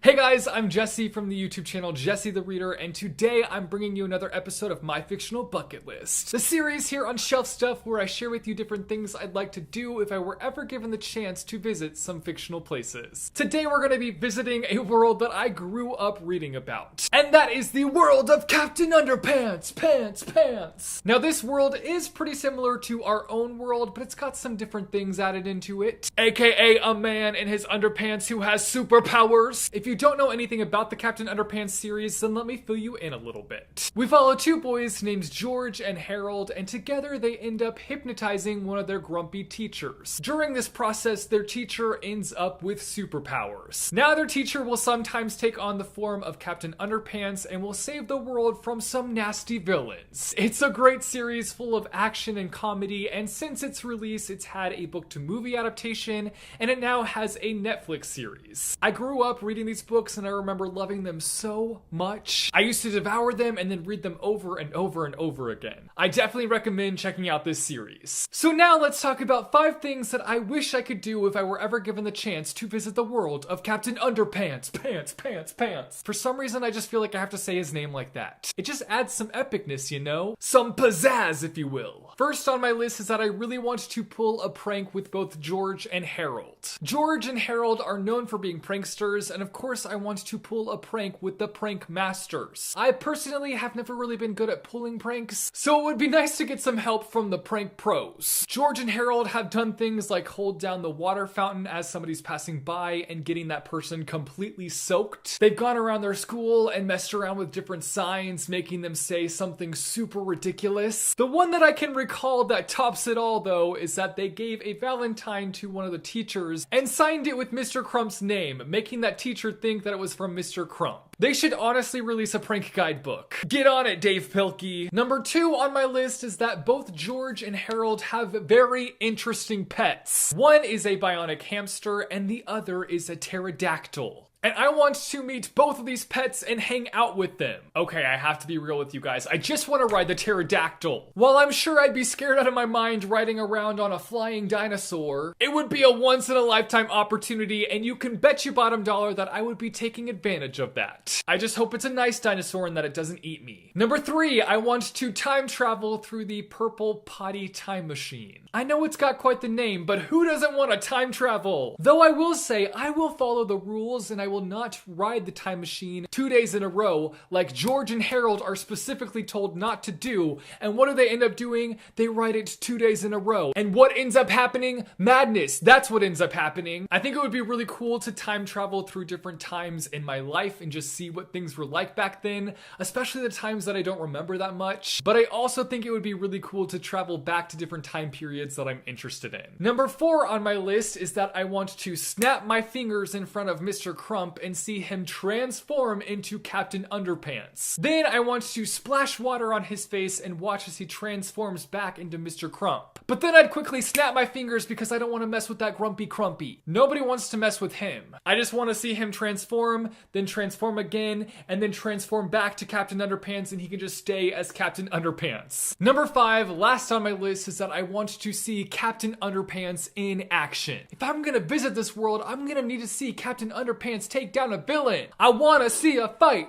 Hey guys, I'm Jesse from the YouTube channel Jesse the Reader, and today I'm bringing you another episode of My Fictional Bucket List, the series here on Shelf Stuff where I share with you different things I'd like to do if I were ever given the chance to visit some fictional places. Today we're going to be visiting a world that I grew up reading about, and that is the world of Captain Underpants, pants. Now this world is pretty similar to our own world, but it's got some different things added into it, aka a man in his underpants who has superpowers. If you don't know anything about the Captain Underpants series, then let me fill you in a little bit. We follow two boys named George and Harold, and together they end up hypnotizing one of their grumpy teachers. During this process, their teacher ends up with superpowers. Now their teacher will sometimes take on the form of Captain Underpants and will save the world from some nasty villains. It's a great series full of action and comedy, and since its release, it's had a book-to-movie adaptation, and it now has a Netflix series. I grew up reading these books and I remember loving them so much. I used to devour them and then read them over and over and over again. I definitely recommend checking out this series. So now let's talk about 5 things that I wish I could do if I were ever given the chance to visit the world of Captain Underpants, pants. For some reason I just feel like I have to say his name like that. It just adds some epicness, you know? Some pizzazz, if you will. First on my list is that I really want to pull a prank with both George and Harold. George and Harold are known for being pranksters, and of course I want to pull a prank with the prank masters. I personally have never really been good at pulling pranks, so it would be nice to get some help from the prank pros. George and Harold have done things like hold down the water fountain as somebody's passing by and getting that person completely soaked. They've gone around their school and messed around with different signs, making them say something super ridiculous. The one that I can recall that tops it all, though, is that they gave a Valentine to one of the teachers and signed it with Mr. Crump's name, making that teacher think that it was from Mr. Crump. They should honestly release a prank guidebook. Get on it, Dave Pilkey. Number 2 on my list is that both George and Harold have very interesting pets. One is a bionic hamster and the other is a pterodactyl. And I want to meet both of these pets and hang out with them. Okay, I have to be real with you guys. I just want to ride the pterodactyl. While I'm sure I'd be scared out of my mind riding around on a flying dinosaur, it would be a once-in-a-lifetime opportunity, and you can bet you bottom dollar that I would be taking advantage of that. I just hope it's a nice dinosaur and that it doesn't eat me. Number 3, I want to time travel through the purple potty time machine. I know it's got quite the name, but who doesn't want to time travel? Though I will say, I will follow the rules and I will not ride the time machine 2 days in a row like George and Harold are specifically told not to do. And what do they end up doing? They ride it 2 days in a row. And what ends up happening? Madness. That's what ends up happening. I think it would be really cool to time travel through different times in my life and just see what things were like back then, especially the times that I don't remember that much. But I also think it would be really cool to travel back to different time periods that I'm interested in. Number 4 on my list is that I want to snap my fingers in front of Mr. Crump and see him transform into Captain Underpants. Then I want to splash water on his face and watch as he transforms back into Mr. Crump. But then I'd quickly snap my fingers because I don't want to mess with that grumpy Crumpy. Nobody wants to mess with him. I just want to see him transform, then transform again, and then transform back to Captain Underpants, and he can just stay as Captain Underpants. Number 5, last on my list, is that I want to see Captain Underpants in action. If I'm gonna visit this world, I'm gonna need to see Captain Underpants take down a villain. I wanna see a fight.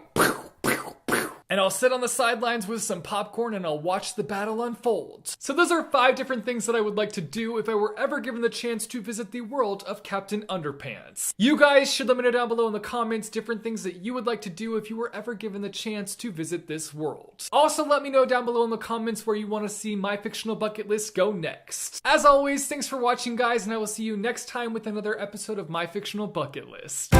And I'll sit on the sidelines with some popcorn and I'll watch the battle unfold. So those are 5 different things that I would like to do if I were ever given the chance to visit the world of Captain Underpants. You guys should let me know down below in the comments different things that you would like to do if you were ever given the chance to visit this world. Also let me know down below in the comments where you want to see my fictional bucket list go next. As always, thanks for watching guys, and I will see you next time with another episode of My Fictional Bucket List.